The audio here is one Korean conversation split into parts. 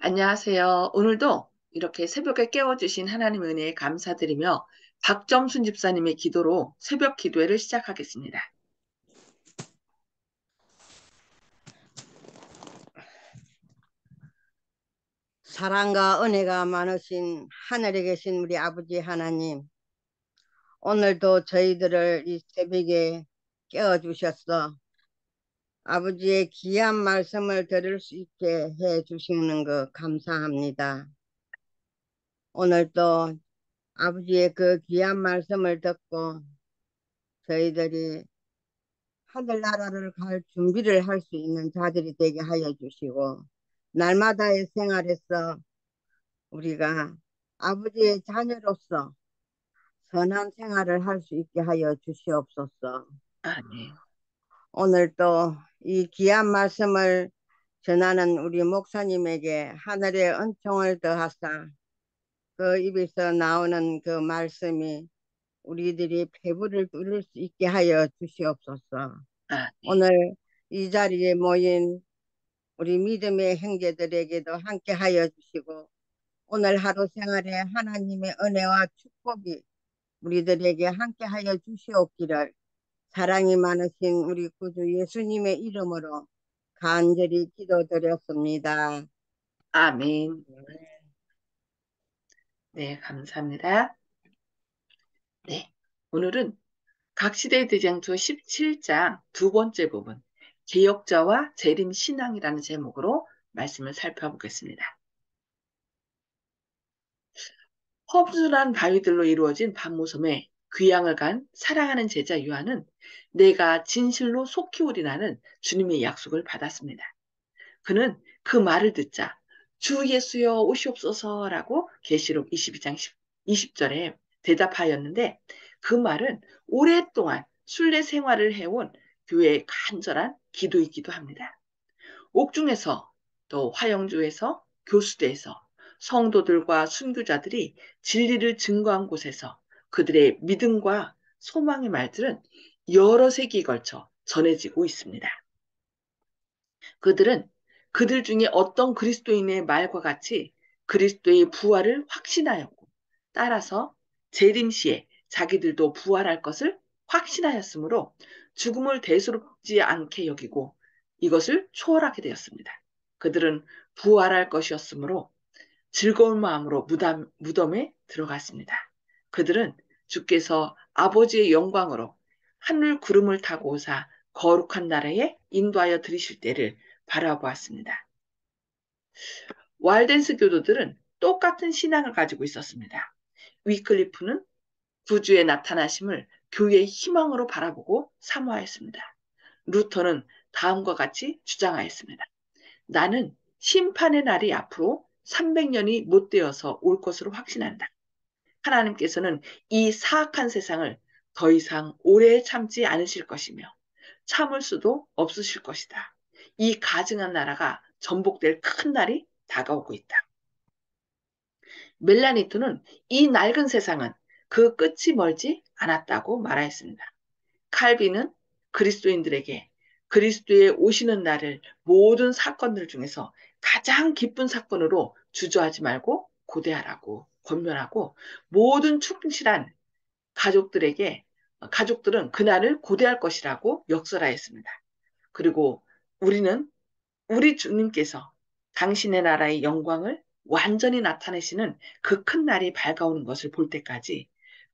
안녕하세요. 오늘도 이렇게 새벽에 깨워주신 하나님의 은혜에 감사드리며 박점순 집사님의 기도로 새벽 기도회를 시작하겠습니다. 사랑과 은혜가 많으신 하늘에 계신 우리 아버지 하나님, 오늘도 저희들을 이 새벽에 깨워주셨어. 아버지의 귀한 말씀을 들을 수 있게 해 주시는 것 감사합니다. 오늘도 아버지의 그 귀한 말씀을 듣고 저희들이 하늘나라를 갈 준비를 할 수 있는 자들이 되게 하여 주시고, 날마다의 생활에서 우리가 아버지의 자녀로서 선한 생활을 할 수 있게 하여 주시옵소서. 아멘. 오늘 또 이 귀한 말씀을 전하는 우리 목사님에게 하늘의 은총을 더하사 그 입에서 나오는 그 말씀이 우리들이 배부를 뚫을 수 있게 하여 주시옵소서. 아멘. 오늘 이 자리에 모인 우리 믿음의 형제들에게도 함께 하여 주시고, 오늘 하루 생활에 하나님의 은혜와 축복이 우리들에게 함께 하여 주시옵기를 사랑이 많으신 우리 구주 예수님의 이름으로 간절히 기도드렸습니다. 아멘. 네, 감사합니다. 네, 오늘은 각시대 대장조 17장 두 번째 부분, 개혁자와 재림 신앙이라는 제목으로 말씀을 살펴보겠습니다. 허술한 바위들로 이루어진 밤모섬에 귀양을 간 사랑하는 제자 요한은 내가 진실로 속히 오리라는 주님의 약속을 받았습니다. 그는 그 말을 듣자 주 예수여 오시옵소서라고 계시록 22장 20절에 대답하였는데, 그 말은 오랫동안 순례 생활을 해온 교회의 간절한 기도이기도 합니다. 옥중에서, 또 화영주에서, 교수대에서 성도들과 순교자들이 진리를 증거한 곳에서 그들의 믿음과 소망의 말들은 여러 세기에 걸쳐 전해지고 있습니다. 그들은 그들 중에 어떤 그리스도인의 말과 같이 그리스도의 부활을 확신하였고, 따라서 재림 시에 자기들도 부활할 것을 확신하였으므로 죽음을 대수롭지 않게 여기고 이것을 초월하게 되었습니다. 그들은 부활할 것이었으므로 즐거운 마음으로 무덤에 들어갔습니다. 그들은 주께서 아버지의 영광으로 하늘 구름을 타고 오사 거룩한 나라에 인도하여 들이실 때를 바라보았습니다. walden스 교도들은 똑같은 신앙을 가지고 있었습니다. 위클리프는 구주의 나타나심을 교회의 희망으로 바라보고 사모하였습니다. 루터는 다음과 같이 주장하였습니다. 나는 심판의 날이 앞으로 300년이 못 되어서 올 것으로 확신한다. 하나님께서는 이 사악한 세상을 더 이상 오래 참지 않으실 것이며 참을 수도 없으실 것이다. 이 가증한 나라가 전복될 큰 날이 다가오고 있다. 멜라니토는 이 낡은 세상은 그 끝이 멀지 않았다고 말하였습니다. 칼빈은 그리스도인들에게 그리스도의 오시는 날을 모든 사건들 중에서 가장 기쁜 사건으로 주저하지 말고 고대하라고 권면하고, 모든 충실한 가족들은 그날을 고대할 것이라고 역설하였습니다. 그리고 우리는 우리 주님께서 당신의 나라의 영광을 완전히 나타내시는 그 큰 날이 밝아오는 것을 볼 때까지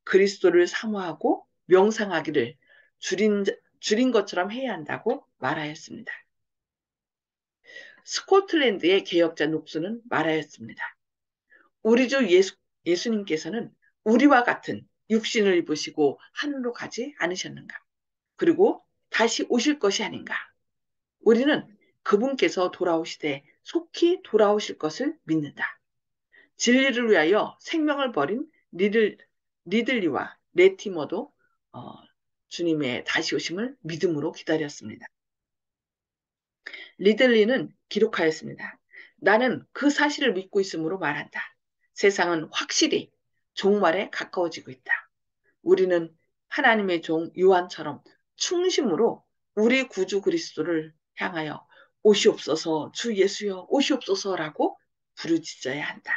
그리스도를 사모하고 명상하기를 줄인, 줄인 것처럼 해야 한다고 말하였습니다. 스코틀랜드의 개혁자 녹수는 말하였습니다. 우리 주 예수님께서는 우리와 같은 육신을 입으시고 하늘로 가지 않으셨는가? 그리고 다시 오실 것이 아닌가? 우리는 그분께서 돌아오시되 속히 돌아오실 것을 믿는다. 진리를 위하여 생명을 버린 리들리와 레티머도 어, 주님의 다시 오심을 믿음으로 기다렸습니다. 리들리는 기록하였습니다. 나는 그 사실을 믿고 있으므로 말한다. 세상은 확실히 종말에 가까워지고 있다. 우리는 하나님의 종 요한처럼 충심으로 우리 구주 그리스도를 향하여 오시옵소서 주 예수여 오시옵소서라고 부르짖어야 한다.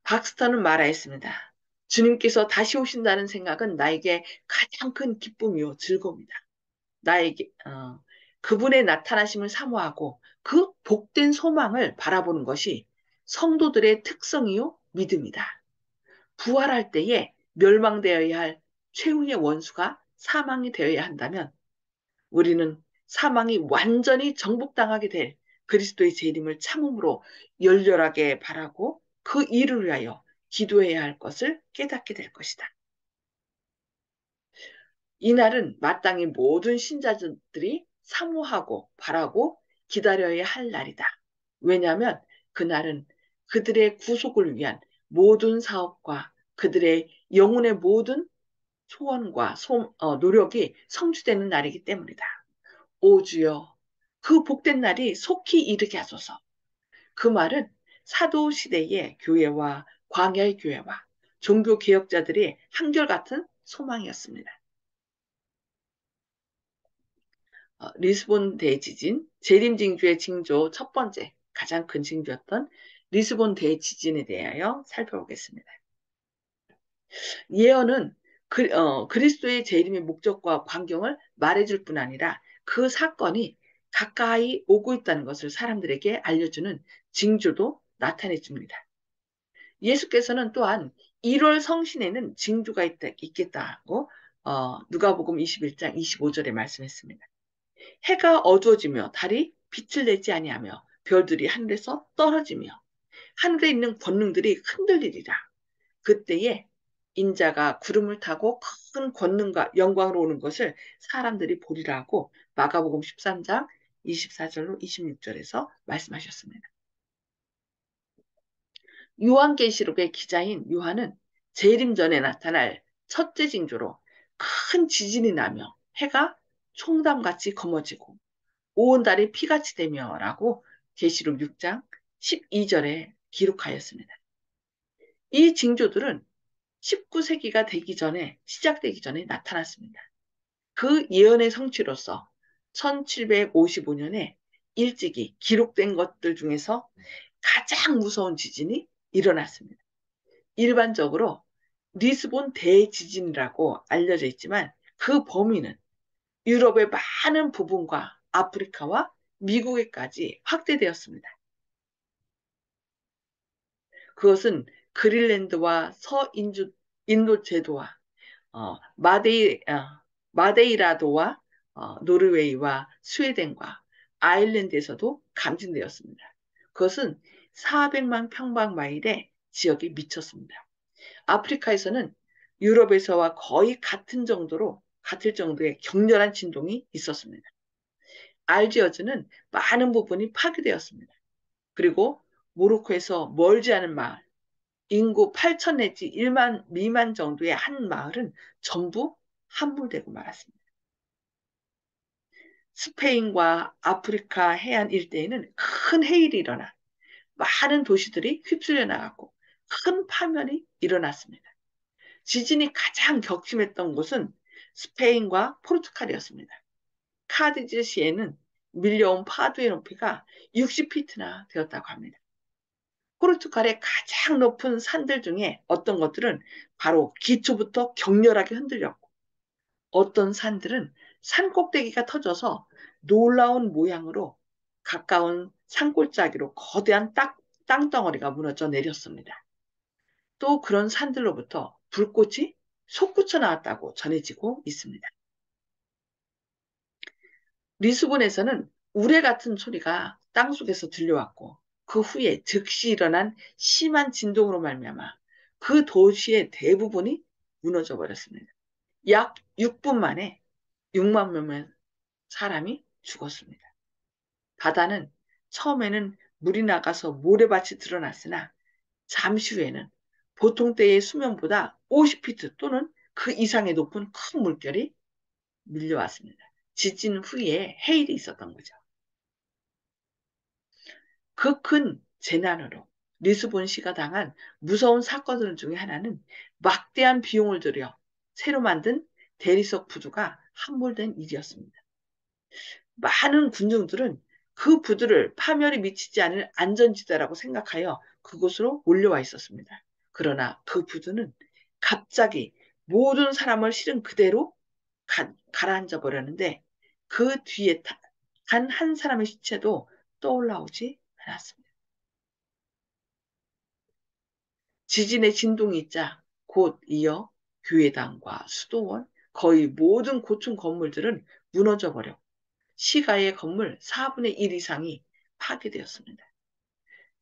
박스터는 말하였습니다. 주님께서 다시 오신다는 생각은 나에게 가장 큰 기쁨이요, 즐거움이다. 나에게, 그분의 나타나심을 사모하고 그 복된 소망을 바라보는 것이 성도들의 특성이요, 믿음이다. 부활할 때에 멸망되어야 할 최후의 원수가 사망이 되어야 한다면 우리는 사망이 완전히 정복당하게 될 그리스도의 재림을 참음으로 열렬하게 바라고 그 일을 위하여 기도해야 할 것을 깨닫게 될 것이다. 이날은 마땅히 모든 신자들이 사모하고 바라고 기다려야 할 날이다. 왜냐하면 그날은 그들의 구속을 위한 모든 사업과 그들의 영혼의 모든 소원과 노력이 성취되는 날이기 때문이다. 오 주여, 그 복된 날이 속히 이르게 하소서. 그 말은 사도 시대의 교회와 광야의 교회와 종교 개혁자들의 한결같은 소망이었습니다. 리스본 대지진, 재림징조의 징조 첫 번째, 가장 큰 징조였던 리스본 대지진에 대하여 살펴보겠습니다. 예언은 그리스도의 재림의 목적과 광경을 말해줄 뿐 아니라 그 사건이 가까이 오고 있다는 것을 사람들에게 알려주는 징조도 나타내 줍니다. 예수께서는 또한 1월 성신에는 징조가 있겠다고 누가복음 21장 25절에 말씀했습니다. 해가 어두워지며 달이 빛을 내지 아니하며 별들이 하늘에서 떨어지며 하늘에 있는 권능들이 흔들리리라. 그때에 인자가 구름을 타고 큰 권능과 영광으로 오는 것을 사람들이 보리라고 마가복음 13장 24절로 26절에서 말씀하셨습니다. 요한계시록의 기자인 요한은 재림 전에 나타날 첫째 징조로 큰 지진이 나며 해가 총담같이 검어지고 온 달이 피같이 되며라고 계시록 6장 12절에 기록하였습니다. 이 징조들은 19세기가 시작되기 전에 나타났습니다. 그 예언의 성취로서 1755년에 일찍이 기록된 것들 중에서 가장 무서운 지진이 일어났습니다. 일반적으로 리스본 대지진이라고 알려져 있지만 그 범위는 유럽의 많은 부분과 아프리카와 미국에까지 확대되었습니다. 그것은 그린랜드와 인도제도와 어, 마데이, 어, 마데이라도와 노르웨이와 스웨덴과 아일랜드에서도 감진되었습니다. 그것은 400만 평방마일의 지역에 미쳤습니다. 아프리카에서는 유럽에서와 거의 같을 정도의 격렬한 진동이 있었습니다. 알지어즈는 많은 부분이 파괴되었습니다. 그리고 모로코에서 멀지 않은 마을, 인구 8천 내지 1만 미만 정도의 한 마을은 전부 함몰되고 말았습니다. 스페인과 아프리카 해안 일대에는 큰 해일이 일어나 많은 도시들이 휩쓸려 나갔고 큰 파면이 일어났습니다. 지진이 가장 격심했던 곳은 스페인과 포르투갈이었습니다. 카디즈 시에는 밀려온 파도의 높이가 60피트나 되었다고 합니다. 포르투갈의 가장 높은 산들 중에 어떤 것들은 바로 기초부터 격렬하게 흔들렸고 어떤 산들은 산 꼭대기가 터져서 놀라운 모양으로 가까운 산골짜기로 거대한 땅덩어리가 무너져 내렸습니다. 또 그런 산들로부터 불꽃이 솟구쳐 나왔다고 전해지고 있습니다. 리스본에서는 우레 같은 소리가 땅속에서 들려왔고 그 후에 즉시 일어난 심한 진동으로 말미암아 그 도시의 대부분이 무너져 버렸습니다. 약 6분 만에 6만 명의 사람이 죽었습니다. 바다는 처음에는 물이 나가서 모래밭이 드러났으나 잠시 후에는 보통 때의 수면보다 50피트 또는 그 이상의 높은 큰 물결이 밀려왔습니다. 지진 후에 해일이 있었던 거죠. 그 큰 재난으로 리스본시가 당한 무서운 사건들 중에 하나는 막대한 비용을 들여 새로 만든 대리석 부두가 함몰된 일이었습니다. 많은 군중들은 그 그 부두를 파멸이 미치지 않을 안전지대라고 생각하여 그곳으로 몰려와 있었습니다. 그러나 그 부두는 갑자기 모든 사람을 실은 그대로 가라앉아 버렸는데 그 뒤에 단 한 사람의 시체도 떠올라오지 않았습니다. 지진의 진동이 있자 곧 이어 교회당과 수도원, 거의 모든 고층 건물들은 무너져 버려 시가의 건물 4분의 1 이상이 파괴되었습니다.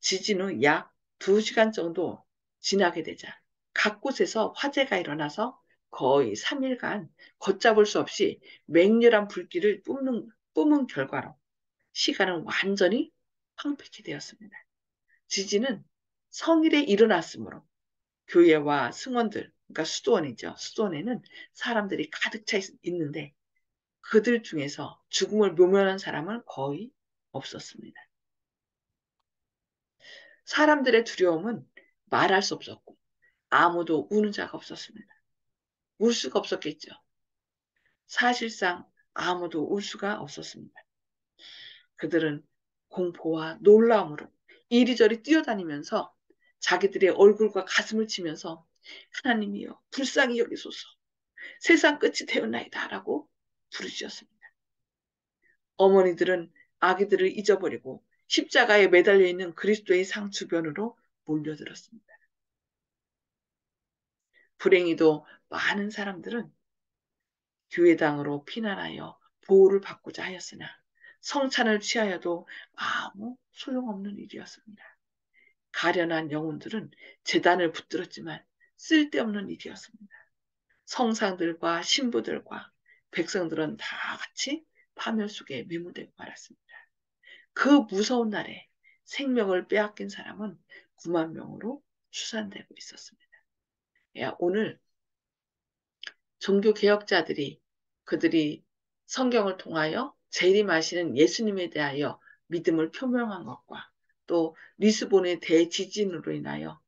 지진 후 약 2시간 정도 지나게 되자 각 곳에서 화재가 일어나서 거의 3일간 걷잡을 수 없이 맹렬한 불길을 뿜은 결과로 시가는 완전히 황폐케 되었습니다. 지진은 성일에 일어났으므로 교회와 승원들, 그러니까 수도원이죠. 수도원에는 사람들이 가득 차 있는데 그들 중에서 죽음을 모면한 사람은 거의 없었습니다. 사람들의 두려움은 말할 수 없었고 아무도 우는 자가 없었습니다. 울 수가 없었겠죠. 사실상 아무도 울 수가 없었습니다. 그들은 공포와 놀라움으로 이리저리 뛰어다니면서 자기들의 얼굴과 가슴을 치면서 하나님이여 불쌍히 여기소서 세상 끝이 되었나이다 라고 부르짖었습니다. 어머니들은 아기들을 잊어버리고 십자가에 매달려 있는 그리스도의 상 주변으로 몰려들었습니다. 불행히도 많은 사람들은 교회당으로 피난하여 보호를 받고자 하였으나 성찬을 취하여도 아무 소용없는 일이었습니다. 가련한 영혼들은 제단을 붙들었지만 쓸데없는 일이었습니다. 성상들과 신부들과 백성들은 다 같이 파멸 속에 매몰되고 말았습니다. 그 무서운 날에 생명을 빼앗긴 사람은 9만 명으로 추산되고 있었습니다. 오늘 종교개혁자들이 그들이 성경을 통하여 재림하시는 예수님에 대하여 믿음을 표명한 것과 또 리스본의 대지진으로 인하여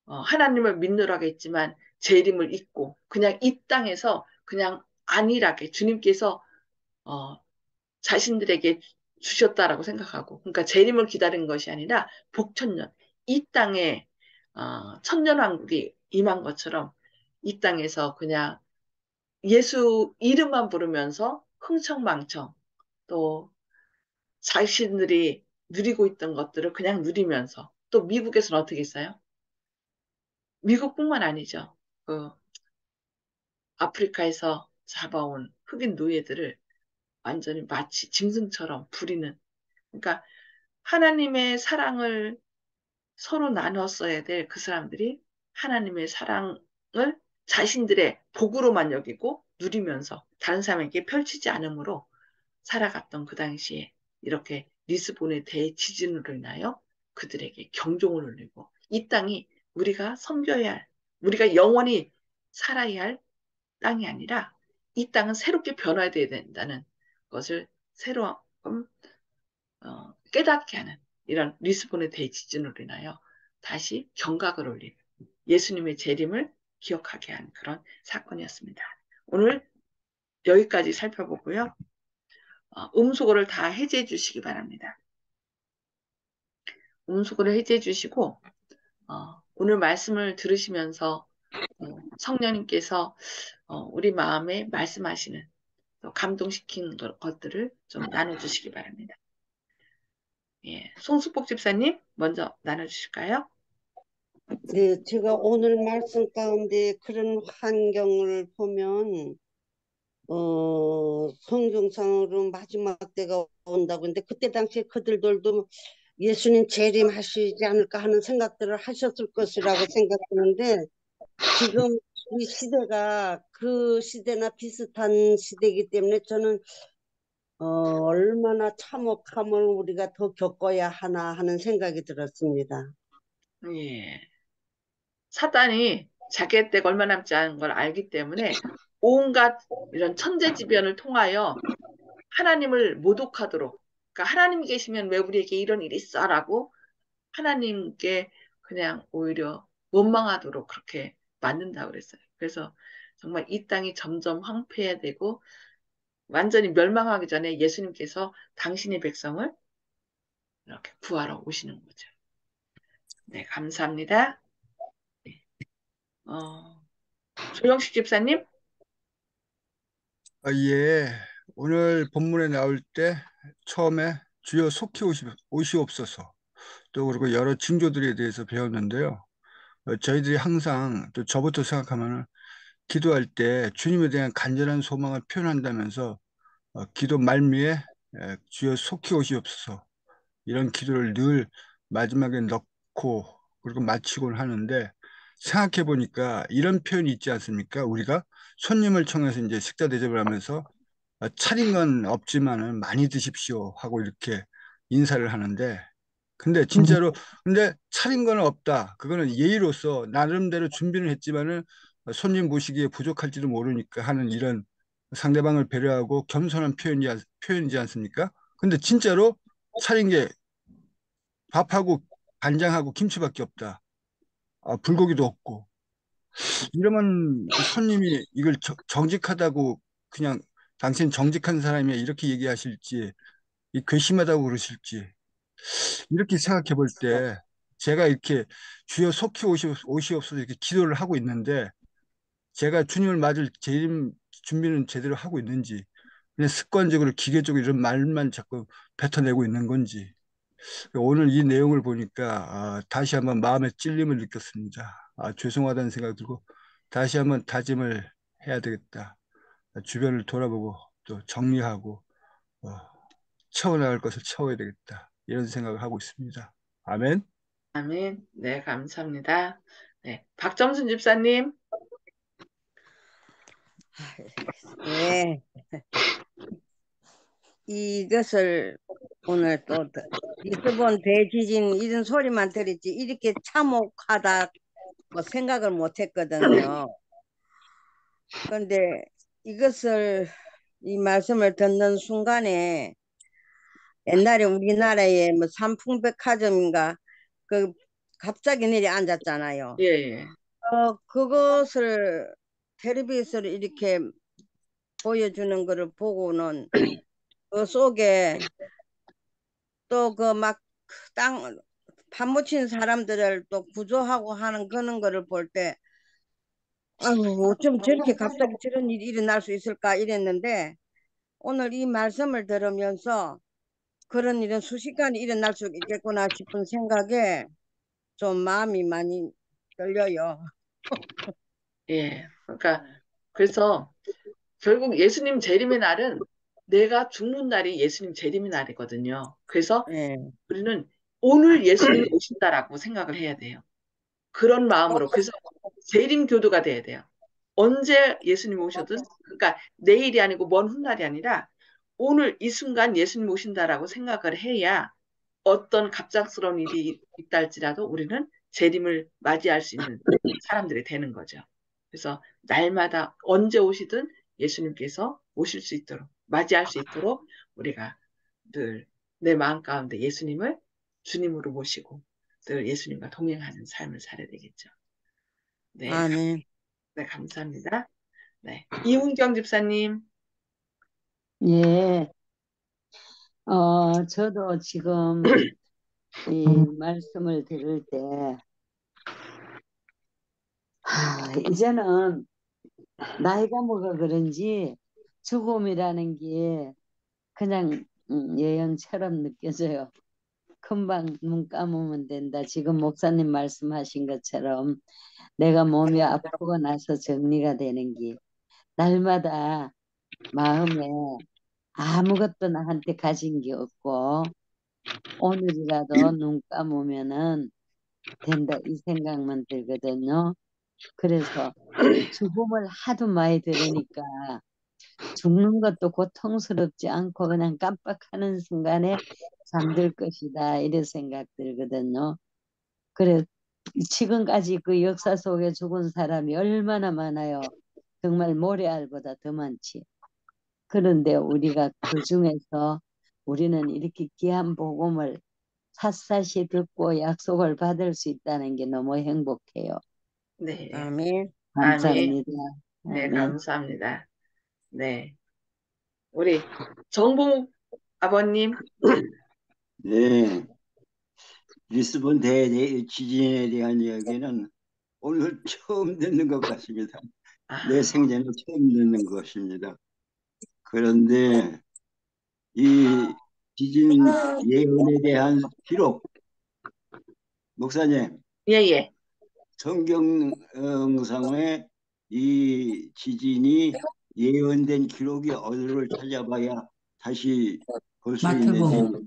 하나님을 믿노라고 했지만 재림을 잊고 그냥 이 땅에서 그냥 안일하게 주님께서 어, 자신들에게 주셨다라고 생각하고 그러니까 재림을 기다린 것이 아니라 복천년 이 땅에 천년왕국이 임한 것처럼 이 땅에서 그냥 예수 이름만 부르면서 흥청망청 또 자신들이 누리고 있던 것들을 그냥 누리면서 또 미국에서는 어떻게 했어요? 미국뿐만 아니죠. 그 아프리카에서 잡아온 흑인 노예들을 완전히 마치 짐승처럼 부리는 그러니까 하나님의 사랑을 서로 나눴어야 될 그 사람들이 하나님의 사랑을 자신들의 복으로만 여기고 누리면서 다른 사람에게 펼치지 않으므로 살아갔던 그 당시에 이렇게 리스본의 대지진으로 인하여 그들에게 경종을 울리고 이 땅이 우리가 섬겨야 할, 우리가 영원히 살아야 할 땅이 아니라 이 땅은 새롭게 변화되어야 된다는 것을 새로 깨닫게 하는 이런 리스본의 대지진으로 인하여 다시 경각을 올리는 예수님의 재림을 기억하게 한 그런 사건이었습니다. 오늘 여기까지 살펴보고요. 음소거를 다 해제해 주시기 바랍니다. 음소거를 해제해 주시고 오늘 말씀을 들으시면서 성령님께서 우리 마음에 말씀하시는 감동시킨 것들을 좀 나눠주시기 바랍니다. 예, 송수복 집사님 먼저 나눠주실까요? 네, 제가 오늘 말씀 가운데 그런 환경을 보면 성경상으로 마지막 때가 온다고 근데 그때 당시에 그들도 예수님 재림하시지 않을까 하는 생각들을 하셨을 것이라고 생각하는데 지금 이 시대가 그 시대나 비슷한 시대이기 때문에 저는 얼마나 참혹함을 우리가 더 겪어야 하나 하는 생각이 들었습니다. 예. 사단이 자기의 때가 얼마 남지 않은 걸 알기 때문에 온갖 이런 천재지변을 통하여 하나님을 모독하도록, 그러니까 하나님이 계시면 왜 우리에게 이런 일이 있어라고 하나님께 그냥 오히려 원망하도록 그렇게 만든다고 그랬어요. 그래서 정말 이 땅이 점점 황폐해야 되고 완전히 멸망하기 전에 예수님께서 당신의 백성을 이렇게 구하러 오시는 거죠. 네, 감사합니다. 네. 조영식 집사님? 예. 오늘 본문에 나올 때 처음에 주여 속히 오시옵소서 또 그리고 여러 징조들에 대해서 배웠는데요. 저희들이 항상 또 저부터 생각하면은 기도할 때 주님에 대한 간절한 소망을 표현한다면서 기도 말미에 주여 속히 오시옵소서 이런 기도를 늘 마지막에 넣고 그리고 마치곤 하는데 생각해 보니까 이런 표현이 있지 않습니까? 우리가 손님을 청해서 이제 식사 대접을 하면서 차린 건 없지만은 많이 드십시오 하고 이렇게 인사를 하는데 근데 진짜로 근데 차린 건 없다. 그거는 예의로서 나름대로 준비는 했지만은 손님 모시기에 부족할지도 모르니까 하는 이런 상대방을 배려하고 겸손한 표현이지 않습니까? 근데 진짜로 차린 게 밥하고 간장하고 김치밖에 없다. 불고기도 없고. 이러면 손님이 이걸 정직하다고 그냥 당신 정직한 사람이야 이렇게 얘기하실지 이 괘씸하다고 그러실지 이렇게 생각해 볼 때 제가 이렇게 주여 속히 오시옵소서 이렇게 기도를 하고 있는데 제가 주님을 맞을 재림 준비는 제대로 하고 있는지 그냥 습관적으로 기계적으로 이런 말만 자꾸 뱉어내고 있는 건지 오늘 이 내용을 보니까 다시 한번 마음의 찔림을 느꼈습니다. 죄송하다는 생각 들고 다시 한번 다짐을 해야 되겠다. 주변을 돌아보고 또 정리하고 어, 채워나갈 것을 채워야 되겠다. 이런 생각을 하고 있습니다. 아멘. 아멘. 네, 감사합니다. 네, 박점순 집사님? 예, 이것을 오늘 또 리스본 대지진 이런 소리만 들었지 이렇게 참혹하다 뭐 생각을 못 했거든요. 그런데 이것을 이 말씀을 듣는 순간에 옛날에 우리나라에 뭐 삼풍백화점인가 그 갑자기 내려앉았잖아요. 예, 예, 그것을 텔레비에서 이렇게 보여주는 거를 보고는 그 속에 또 그 막 땅 파묻힌 사람들을 또 구조하고 하는 그런 거를 볼 때 아유 어쩜 저렇게 갑자기 저런 일이 일어날 수 있을까 이랬는데 오늘 이 말씀을 들으면서 그런 일은 순식간에 일어날 수 있겠구나 싶은 생각에 좀 마음이 많이 떨려요. 예. 그러니까, 그래서 결국 예수님 재림의 날은 내가 죽는 날이 예수님 재림의 날이거든요. 그래서 예. 우리는 오늘 예수님이 오신다라고 생각을 해야 돼요. 그런 마음으로. 그래서 재림 교도가 돼야 돼요. 언제 예수님 오셔든, 그러니까 내일이 아니고 먼 훗날이 아니라 오늘 이 순간 예수님 오신다라고 생각을 해야 어떤 갑작스러운 일이 있다 할지라도 우리는 재림을 맞이할 수 있는 사람들이 되는 거죠. 그래서 날마다 언제 오시든 예수님께서 오실 수 있도록, 맞이할 수 있도록 우리가 늘 내 마음 가운데 예수님을 주님으로 모시고 늘 예수님과 동행하는 삶을 살아야 되겠죠. 네, 아멘. 네, 감사합니다. 네, 이훈경 집사님. 예, 저도 지금 이 말씀을 들을 때, 이제는 나이가 먹어 그런지 죽음이라는 게 그냥 예언처럼 느껴져요. 금방 눈 감으면 된다. 지금 목사님 말씀하신 것처럼 내가 몸이 아프고 나서 정리가 되는 게 날마다 마음에 아무것도 나한테 가진 게 없고 오늘이라도 눈 감으면은 된다 이 생각만 들거든요. 그래서 죽음을 하도 많이 들으니까 죽는 것도 고통스럽지 않고 그냥 깜빡하는 순간에 잠들 것이다 이런 생각 들거든요. 그래 지금까지 그 역사 속에 죽은 사람이 얼마나 많아요. 정말 모래알보다 더 많지. 그런데 우리가 그 중에서 우리는 이렇게 귀한 복음을 샅샅이 듣고 약속을 받을 수 있다는 게 너무 행복해요. 네, 아멘. 아멘. 감사합니다. 네, 아멘. 감사합니다. 네, 우리 정봉 아버님. 네, 리스본 대지진에 대한 이야기는 오늘 처음 듣는 것 같습니다. 내 아, 생전에 처음 듣는 것입니다. 그런데 이 지진 예언에 대한 기록, 목사님, 예, 예. 성경상의 이 지진이 예언된 기록이 어디를 찾아봐야 다시 볼 수 있는지. 마태복음.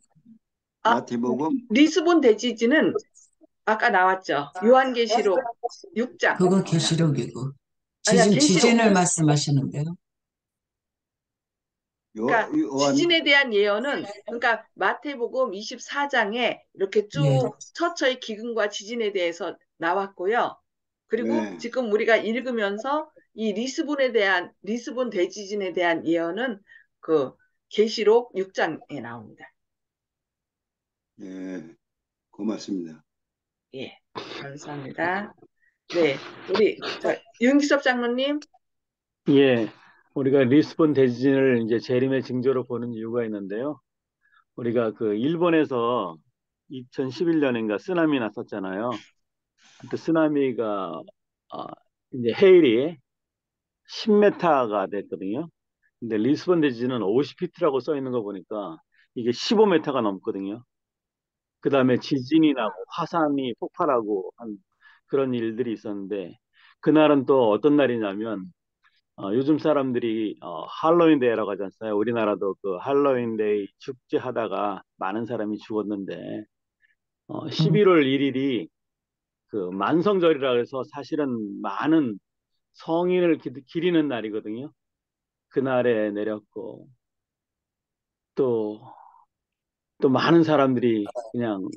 아, 마태복음. 리스본 대지진은 아까 나왔죠. 요한계시록 6장. 그거 계시록이고. 아니야, 계시록. 지진을 말씀하시는데요. 그러니까 요한. 지진에 대한 예언은 그러니까 마태복음 24장에 이렇게 예. 쭉 처처의 기근과 지진에 대해서 나왔고요. 그리고 네. 지금 우리가 읽으면서 이 리스본 대지진에 대한 예언은 그 계시록 6장에 나옵니다. 네, 고맙습니다. 예, 감사합니다. 네, 우리 윤기섭 장로님. 예, 우리가 리스본 대지진을 이제 재림의 징조로 보는 이유가 있는데요. 우리가 그 일본에서 2011년인가 쓰나미 났었잖아요. 그때 쓰나미가 이제 해일이 10m가 됐거든요. 근데 리스본 대지진은 50피트라고 써 있는 거 보니까 이게 15m가 넘거든요. 그 다음에 지진이 나고 화산이 폭발하고 한 그런 일들이 있었는데 그날은 또 어떤 날이냐면 요즘 사람들이 할로윈 데이라고 하지 않어요? 우리나라도 그 할로윈 데이 축제 하다가 많은 사람이 죽었는데 11월 1일이 그 만성절이라 해서 사실은 많은 성인을 기리는 날이거든요. 그날에 내렸고 또 많은 사람들이 그냥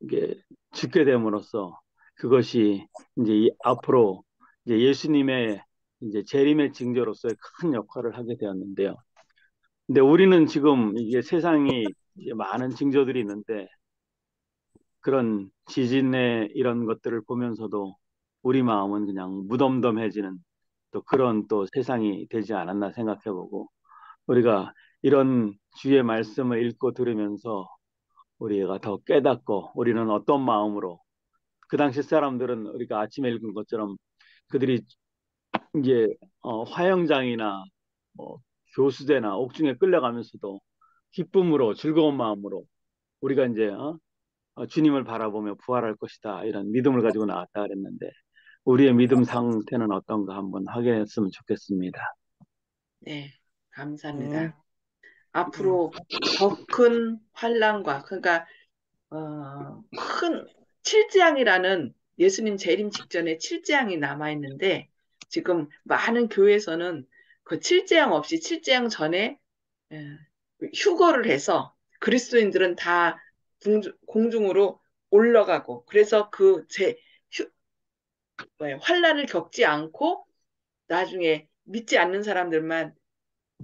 이게 죽게 됨으로써 그것이 이제 앞으로 이제 예수님의 이제 재림의 징조로서의 큰 역할을 하게 되었는데요. 근데 우리는 지금 이게 세상이 이제 많은 징조들이 있는데 그런 지진의 이런 것들을 보면서도 우리 마음은 그냥 무덤덤해지는 또 그런 또 세상이 되지 않았나 생각해보고 우리가 이런 주의 말씀을 읽고 들으면서 우리가 더 깨닫고 우리는 어떤 마음으로 그 당시 사람들은 우리가 아침에 읽은 것처럼 그들이 이제 화영장이나 뭐 교수대나 옥중에 끌려가면서도 기쁨으로 즐거운 마음으로 우리가 이제 주님을 바라보며 부활할 것이다 이런 믿음을 가지고 나왔다 그랬는데 우리의 믿음 상태는 어떤가 한번 확인했으면 좋겠습니다. 네, 음, 감사합니다. 앞으로 더 큰 환란과 그러니까 큰 칠재앙이라는 예수님 재림 직전에 칠재앙이 남아 있는데 지금 많은 교회에서는 그 칠재앙 없이 칠재앙 전에 예, 휴거를 해서 그리스도인들은 다 공중으로 올라가고 그래서 환란을 겪지 않고 나중에 믿지 않는 사람들만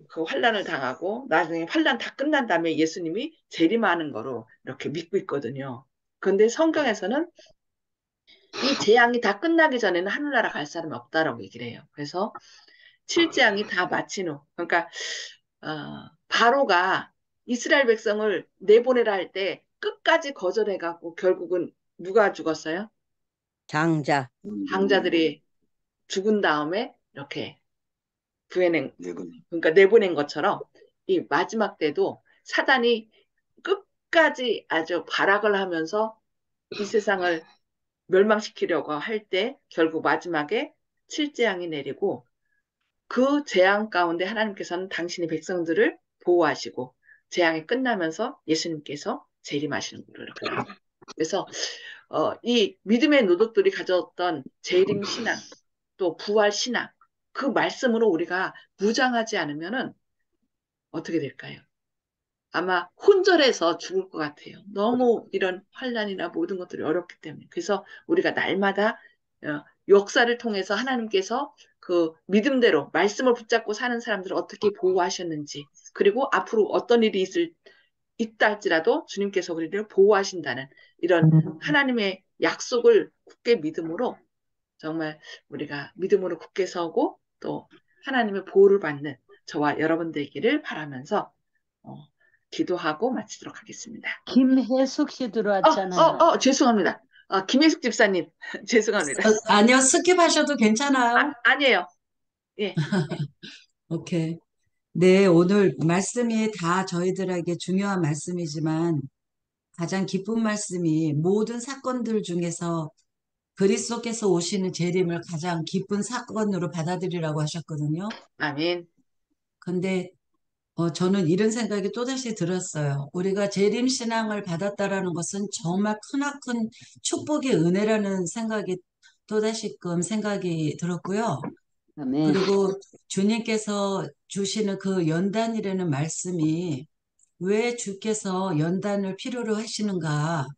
그 환란을 당하고 나중에 환란 다 끝난 다음에 예수님이 재림하는 거로 이렇게 믿고 있거든요. 그런데 성경에서는 이 재앙이 다 끝나기 전에는 하늘나라 갈 사람이 없다라고 얘기를 해요. 그래서 칠재앙이 다 마친 후, 그러니까 바로가 이스라엘 백성을 내보내라 할 때 끝까지 거절해갖고 결국은 누가 죽었어요? 장자. 장자들이 죽은 다음에 이렇게 구해낸 네, 그러니까 내보낸 것처럼 이 마지막 때도 사단이 끝까지 아주 발악을 하면서 이 세상을 멸망시키려고 할 때 결국 마지막에 칠재앙이 내리고 그 재앙 가운데 하나님께서는 당신의 백성들을 보호하시고 재앙이 끝나면서 예수님께서 재림하시는 걸로 이렇게 나옵니다. 그래서 이 믿음의 노동들이 가졌던 재림 신앙 또 부활 신앙 그 말씀으로 우리가 무장하지 않으면은 어떻게 될까요? 아마 혼절해서 죽을 것 같아요. 너무 이런 환란이나 모든 것들이 어렵기 때문에. 그래서 우리가 날마다 역사를 통해서 하나님께서 그 믿음대로 말씀을 붙잡고 사는 사람들을 어떻게 보호하셨는지 그리고 앞으로 어떤 일이 있다 할지라도 주님께서 우리를 보호하신다는 이런 하나님의 약속을 굳게 믿음으로 정말 우리가 믿음으로 굳게 서고 또 하나님의 보호를 받는 저와 여러분 되기를 바라면서 어, 기도하고 마치도록 하겠습니다. 김혜숙 씨 들어왔잖아요. 죄송합니다. 김혜숙 집사님, 죄송합니다. 아니요, 스킵하셔도 괜찮아요. 아니에요. 예. 오케이. 네, 오늘 말씀이 다 저희들에게 중요한 말씀이지만 가장 기쁜 말씀이 모든 사건들 중에서 그리스도께서 오시는 재림을 가장 기쁜 사건으로 받아들이라고 하셨거든요. 아멘. 근데 저는 이런 생각이 또다시 들었어요. 우리가 재림 신앙을 받았다라는 것은 정말 크나큰 축복의 은혜라는 생각이 또다시금 생각이 들었고요. 아멘. 그리고 주님께서 주시는 그 연단이라는 말씀이 왜 주께서 연단을 필요로 하시는가?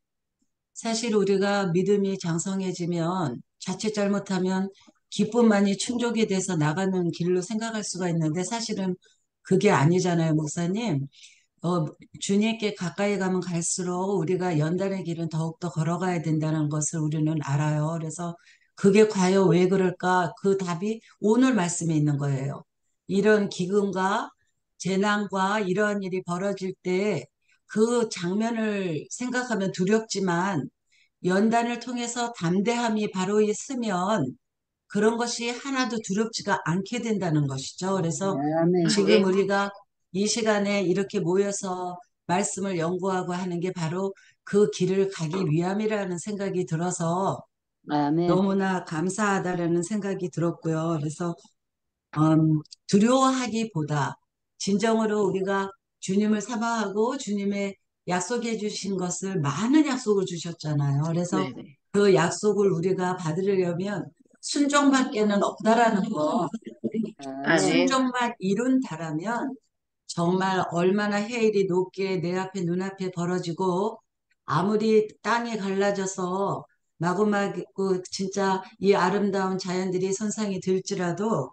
사실 우리가 믿음이 장성해지면 자칫 잘못하면 기쁨만이 충족이 돼서 나가는 길로 생각할 수가 있는데 사실은 그게 아니잖아요, 목사님. 주님께 가까이 가면 갈수록 우리가 연단의 길은 더욱더 걸어가야 된다는 것을 우리는 알아요. 그래서 그게 과연 왜 그럴까? 그 답이 오늘 말씀에 있는 거예요. 이런 기근과 재난과 이러한 일이 벌어질 때 그 장면을 생각하면 두렵지만 연단을 통해서 담대함이 바로 있으면 그런 것이 하나도 두렵지가 않게 된다는 것이죠. 그래서 아멘. 지금 우리가 이 시간에 이렇게 모여서 말씀을 연구하고 하는 게 바로 그 길을 가기 위함이라는 생각이 들어서 아멘. 너무나 감사하다라는 생각이 들었고요. 그래서 두려워하기보다 진정으로 우리가 주님을 사모하고 주님의 약속해 주신 것을 많은 약속을 주셨잖아요. 그래서 네네. 그 약속을 우리가 받으려면 순종밖에는 없다라는 거. 아멘. 순종만 이룬다라면 정말 얼마나 해일이 높게 내 앞에 눈앞에 벌어지고 아무리 땅이 갈라져서 마구마구 진짜 이 아름다운 자연들이 손상이 될지라도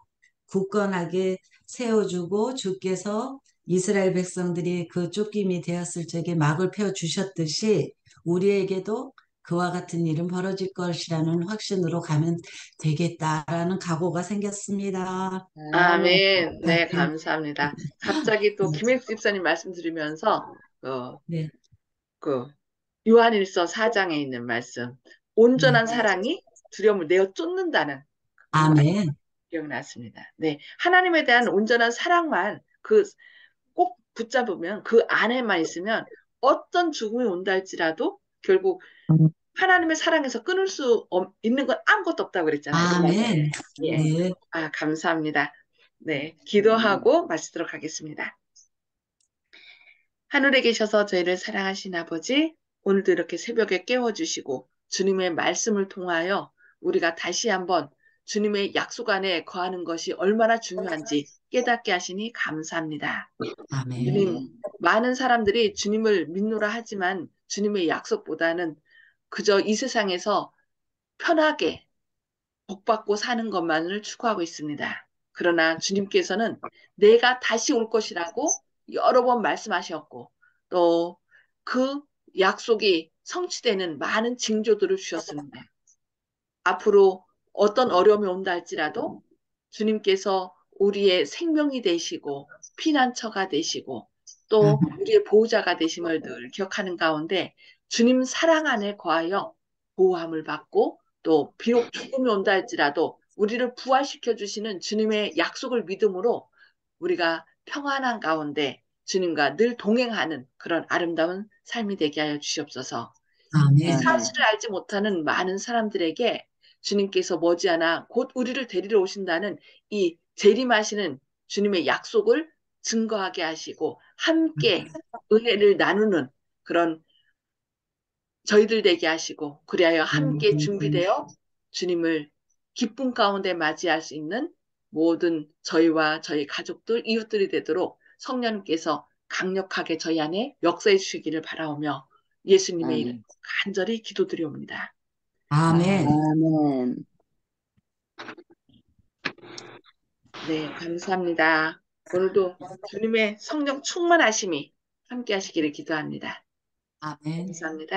굳건하게 세워주고 주께서 이스라엘 백성들이 그 쫓김이 되었을 적에 막을 펴주셨듯이 우리에게도 그와 같은 일은 벌어질 것이라는 확신으로 가면 되겠다라는 각오가 생겼습니다. 아멘. 네, 네. 감사합니다. 갑자기 또 김혜숙 집사님 말씀 들으면서 네. 그 요한일서 4장에 있는 말씀, 온전한 네. 사랑이 두려움을 내어 쫓는다는 그 말이 아멘. 기억났습니다. 네, 하나님에 대한 온전한 사랑만 꼭 붙잡으면 그 안에만 있으면 어떤 죽음이 온다 할지라도 결국 하나님의 사랑에서 끊을 수 있는 건 아무것도 없다고 그랬잖아요. 아멘. 예. 네. 감사합니다. 네, 기도하고 마치도록 하겠습니다. 하늘에 계셔서 저희를 사랑하신 아버지, 오늘도 이렇게 새벽에 깨워주시고 주님의 말씀을 통하여 우리가 다시 한번 주님의 약속 안에 거하는 것이 얼마나 중요한지 깨닫게 하시니 감사합니다. 아멘. 주님, 많은 사람들이 주님을 믿노라 하지만 주님의 약속보다는 그저 이 세상에서 편하게 복받고 사는 것만을 추구하고 있습니다. 그러나 주님께서는 내가 다시 올 것이라고 여러 번 말씀하셨고 또 그 약속이 성취되는 많은 징조들을 주셨습니다. 앞으로 어떤 어려움이 온다 할지라도 주님께서 우리의 생명이 되시고 피난처가 되시고 또 우리의 보호자가 되심을 늘 기억하는 가운데 주님 사랑 안에 거하여 보호함을 받고 또 비록 죽음이 온다 할지라도 우리를 부활시켜 주시는 주님의 약속을 믿음으로 우리가 평안한 가운데 주님과 늘 동행하는 그런 아름다운 삶이 되게 하여 주시옵소서. 이 아멘. 사실을 알지 못하는 많은 사람들에게 주님께서 머지않아 곧 우리를 데리러 오신다는 이 재림하시는 주님의 약속을 증거하게 하시고 함께 은혜를 나누는 그런 저희들 되게 하시고 그리하여 함께 준비되어 주님을 기쁨 가운데 맞이할 수 있는 모든 저희와 저희 가족들, 이웃들이 되도록 성령님께서 강력하게 저희 안에 역사해 주시기를 바라오며 예수님의 이름 간절히 기도드리옵니다. 아멘. 아멘. 네, 감사합니다. 오늘도 주님의 성령 충만하심이 함께 하시기를 기도합니다. 아멘. 감사합니다.